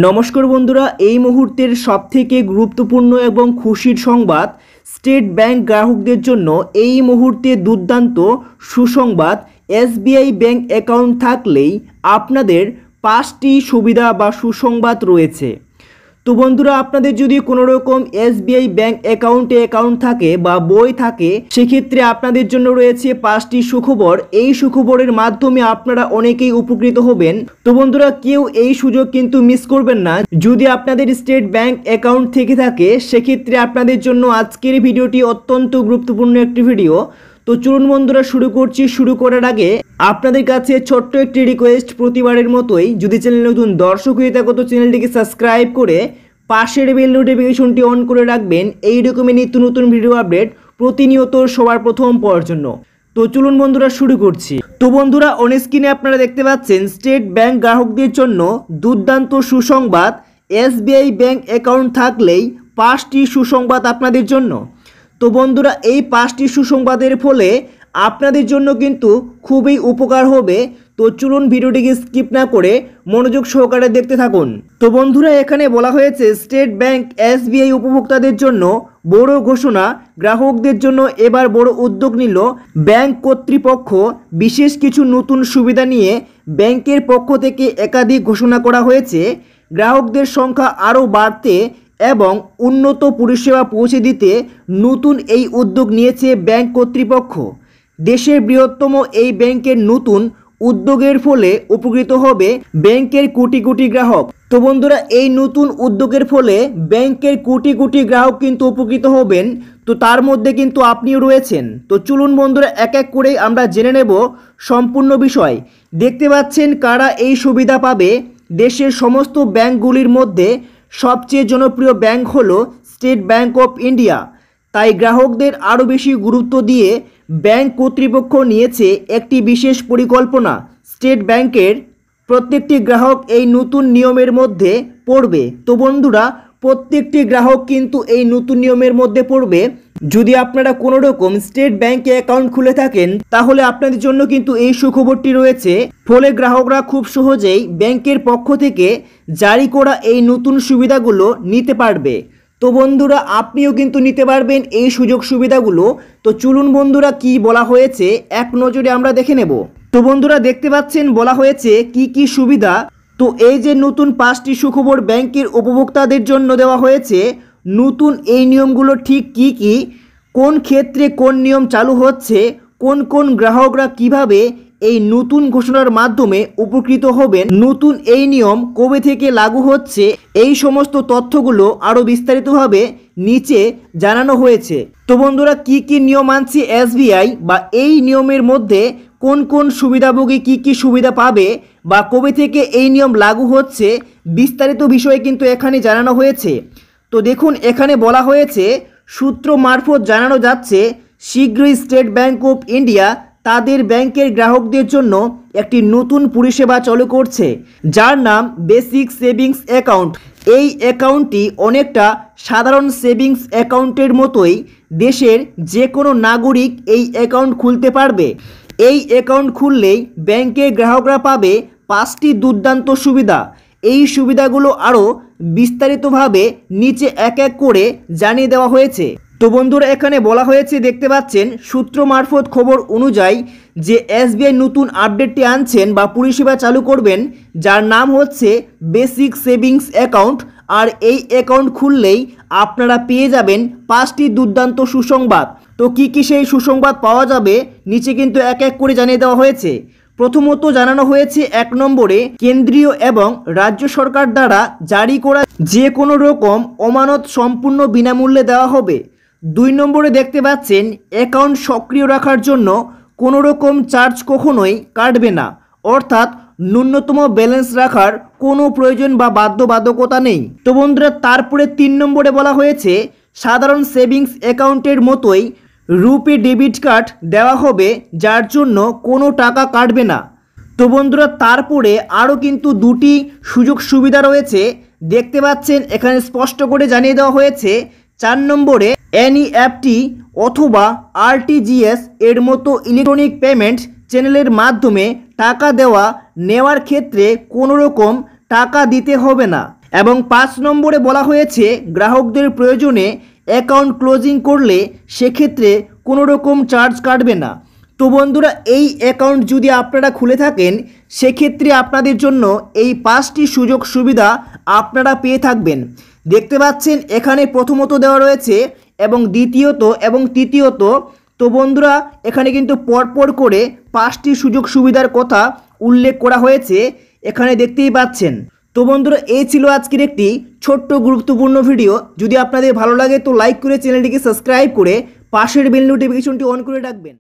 নমস্কার বন্ধুরা, এই মুহূর্তের সবথেকে গুরুত্বপূর্ণ এবং খুশির সংবাদ স্টেট ব্যাংক গ্রাহকদের জন্য এই মুহূর্তে দুর্দান্ত সুসংবাদ। এসবিআই ব্যাংক অ্যাকাউন্ট থাকলেই আপনাদের 5টি সুবিধা বা সুসংবাদ রয়েছে। তো বন্ধুরা, আপনাদের যদি কোনো রকম এসবিআই ব্যাংক অ্যাকাউন্ট থাকে বা বই থাকে, সেক্ষেত্রে আপনাদের জন্য রয়েছে 5টি সুখবর। এই সুখবরের মাধ্যমে আপনারা অনেকেই উপকৃত হবেন। তো বন্ধুরা, কেউ এই সুযোগ কিন্তু মিস করবেন না। যদি আপনাদের স্টেট ব্যাংক অ্যাকাউন্ট থেকে থাকে, সেক্ষেত্রে আপনাদের জন্য আজকের ভিডিওটি অত্যন্ত গুরুত্বপূর্ণ একটি ভিডিও। তো চলুন বন্ধুরা, শুরু করছি। শুরু করার আগে আপনাদের কাছে ছোট্ট একটি রিকোয়েস্ট, প্রতিবারের মতোই যদি চ্যানেল নতুন দর্শক হয়ে থাকো তো চ্যানেলটিকে সাবস্ক্রাইব করে পাশের বেল নোটিফিকেশনটি অন করে রাখবেন এই রকমের নিত্য নতুন ভিডিও আপডেট প্রতিনিয়ত সবার প্রথম পাওয়ার জন্য। তো চলুন বন্ধুরা, শুরু করছি। তো বন্ধুরা, অন স্ক্রিনে আপনারা দেখতে পাচ্ছেন স্টেট ব্যাংক গ্রাহকদের জন্য দুর্দান্ত সুসংবাদ। এসবিআই ব্যাংক অ্যাকাউন্ট থাকলেই 5টি সুসংবাদ আপনাদের জন্য। তো বন্ধুরা, এই 5টি সুসংবাদের ফলে আপনাদের জন্য কিন্তু খুবই উপকার হবে। তো চলুন ভিডিওটিকে স্কিপ না করে মনোযোগ সহকারে দেখতে থাকুন। তো বন্ধুরা, এখানে বলা হয়েছে স্টেট ব্যাংক এসবিআই উপভোক্তাদের জন্য বড় ঘোষণা। গ্রাহকদের জন্য এবার বড় উদ্যোগ নিল ব্যাংক কর্তৃপক্ষ। বিশেষ কিছু নতুন সুবিধা নিয়ে ব্যাংকের পক্ষ থেকে একাধিক ঘোষণা করা হয়েছে। গ্রাহকদের সংখ্যা আরও বাড়তে এবং উন্নত পরিষেবা পৌঁছে দিতে নতুন এই উদ্যোগ নিয়েছে ব্যাংক কর্তৃপক্ষ। দেশের বৃহত্তম এই ব্যাংকের নতুন উদ্যোগের ফলে উপকৃত হবে ব্যাংকের কোটি কোটি গ্রাহক। তো বন্ধুরা, এই নতুন উদ্যোগের ফলে ব্যাংকের কোটি কোটি গ্রাহক কিন্তু উপকৃত হবেন। তো তার মধ্যে কিন্তু আপনিও রয়েছেন। তো চলুন বন্ধুরা, এক এক করে আমরা জেনে নেব সম্পূর্ণ বিষয়। দেখতে পাচ্ছেন কারা এই সুবিধা পাবে। দেশের সমস্ত ব্যাংকগুলির মধ্যে সবচেয়ে জনপ্রিয় ব্যাংক হলো স্টেট ব্যাংক অফ ইন্ডিয়া। তাই গ্রাহকদের আরও বেশি গুরুত্ব দিয়ে ব্যাংক কর্তৃপক্ষ নিয়েছে একটি বিশেষ পরিকল্পনা। স্টেট ব্যাংকের প্রত্যেকটি গ্রাহক এই নতুন নিয়মের মধ্যে পড়বে। তো বন্ধুরা, প্রত্যেকটি গ্রাহক কিন্তু এই নতুন নিয়মের মধ্যে পড়বে। যদি আপনারা কোনো রকম স্টেট ব্যাংকে অ্যাকাউন্ট খুলে থাকেন, তাহলে আপনাদের জন্য কিন্তু এই সুখবরটি রয়েছে। ফলে গ্রাহকরা খুব সহজেই ব্যাংকের পক্ষ থেকে জারি করা এই নতুন সুবিধাগুলো নিতে পারবে। তো বন্ধুরা, আপনিও কিন্তু নিতে পারবেন এই সুযোগ সুবিধাগুলো। তো চলুন বন্ধুরা, কি বলা হয়েছে এক নজরে আমরা দেখে নেব। তো বন্ধুরা, দেখতে পাচ্ছেন বলা হয়েছে কি কি সুবিধা। তো এই যে নতুন 5টি সুখবর ব্যাংকের উপভোক্তাদের জন্য দেওয়া হয়েছে, নতুন এই নিয়মগুলো ঠিক কি কি, কোন ক্ষেত্রে কোন নিয়ম চালু হচ্ছে, কোন কোন গ্রাহকরা কিভাবে এই নতুন ঘোষণার মাধ্যমে উপকৃত হবেন, নতুন এই নিয়ম কবে থেকে লাগু হচ্ছে, এই সমস্ত তথ্যগুলো আরও বিস্তারিতভাবে নিচে জানানো হয়েছে। তো বন্ধুরা, কি কি নিয়ম আনছে এসবিআই, বা এই নিয়মের মধ্যে কোন কোন সুবিধাভোগী কি কি সুবিধা পাবে, বা কবে থেকে এই নিয়ম লাগু হচ্ছে, বিস্তারিত বিষয়ে কিন্তু এখানে জানানো হয়েছে। তো দেখুন, এখানে বলা হয়েছে সূত্র মারফত জানানো যাচ্ছে শীঘ্রই স্টেট ব্যাংক অফ ইন্ডিয়া তাদের ব্যাংকের গ্রাহকদের জন্য একটি নতুন পরিষেবা চালু করছে, যার নাম বেসিক সেভিংস অ্যাকাউন্ট। এই অ্যাকাউন্টটি অনেকটা সাধারণ সেভিংস অ্যাকাউন্টের মতোই দেশের যে কোনো নাগরিক এই অ্যাকাউন্ট খুলতে পারবে। এই অ্যাকাউন্ট খুললেই ব্যাংকের গ্রাহকরা পাবে 5টি দুর্দান্ত সুবিধা। এই সুবিধাগুলো আরও বিস্তারিতভাবে নিচে এক এক করে জানিয়ে দেওয়া হয়েছে। তো বন্ধুরা, এখানে বলা হয়েছে, দেখতে পাচ্ছেন সূত্র মারফত খবর অনুযায়ী যে এসবিআই নতুন আপডেটটি আনছেন বা পরিষেবা চালু করবেন, যার নাম হচ্ছে বেসিক সেভিংস অ্যাকাউন্ট। আর এই অ্যাকাউন্ট খুললেই আপনারা পেয়ে যাবেন 5টি দুর্দান্ত সুসংবাদ। তো কি কি সেই সুসংবাদ পাওয়া যাবে, নিচে কিন্তু এক এক করে জানিয়ে দেওয়া হয়েছে। প্রথমত জানানো হয়েছে 1 নম্বরে কেন্দ্রীয় এবং রাজ্য সরকার দ্বারা জারি করা যে কোনো রকম অমানত সম্পূর্ণ বিনামূল্যে দেওয়া হবে। 2 নম্বরে দেখতে পাচ্ছেন অ্যাকাউন্ট সক্রিয় রাখার জন্য কোনো রকম চার্জ কখনোই কাটবে না, অর্থাৎ ন্যূনতম ব্যালেন্স রাখার কোনো প্রয়োজন বা বাধ্যবাধকতা নেই। তো বন্ধুরা, তারপরে 3 নম্বরে বলা হয়েছে সাধারণ সেভিংস অ্যাকাউন্টের মতোই রুপে ডেবিট কার্ড দেওয়া হবে, যার জন্য কোনো টাকা কাটবে না। তো বন্ধুরা, তারপরে আরও কিন্তু 2টি সুযোগ সুবিধা রয়েছে। দেখতে পাচ্ছেন এখানে স্পষ্ট করে জানিয়ে দেওয়া হয়েছে 4 নম্বরে এনইএফটি অথবা আরটিজিএস এর মতো ইলেকট্রনিক পেমেন্ট চ্যানেলের মাধ্যমে টাকা দেওয়া নেওয়ার ক্ষেত্রে কোনো রকম টাকা দিতে হবে না। এবং 5 নম্বরে বলা হয়েছে গ্রাহকদের প্রয়োজনে অ্যাকাউন্ট ক্লোজিং করলে সেক্ষেত্রে কোনো রকম চার্জ কাটবে না। তো বন্ধুরা, এই অ্যাকাউন্ট যদি আপনারা খুলে থাকেন সেক্ষেত্রে আপনাদের জন্য এই 5টি সুযোগ সুবিধা আপনারা পেয়ে থাকবেন। দেখতে পাচ্ছেন এখানে প্রথমত দেওয়া রয়েছে এবং দ্বিতীয়ত এবং তৃতীয়ত। তো বন্ধুরা, এখানে কিন্তু পরপর করে 5টি সুযোগ সুবিধার কথা উল্লেখ করা হয়েছে, এখানে দেখতেই পাচ্ছেন। তো বন্ধুরা, এই ছিল আজকের একটি ছোট্ট গুরুত্বপূর্ণ ভিডিও। যদি আপনাদের ভালো লাগে তো লাইক করে চ্যানেলটিকে সাবস্ক্রাইব করে পাশের বেল নোটিফিকেশনটি অন করে রাখবেন।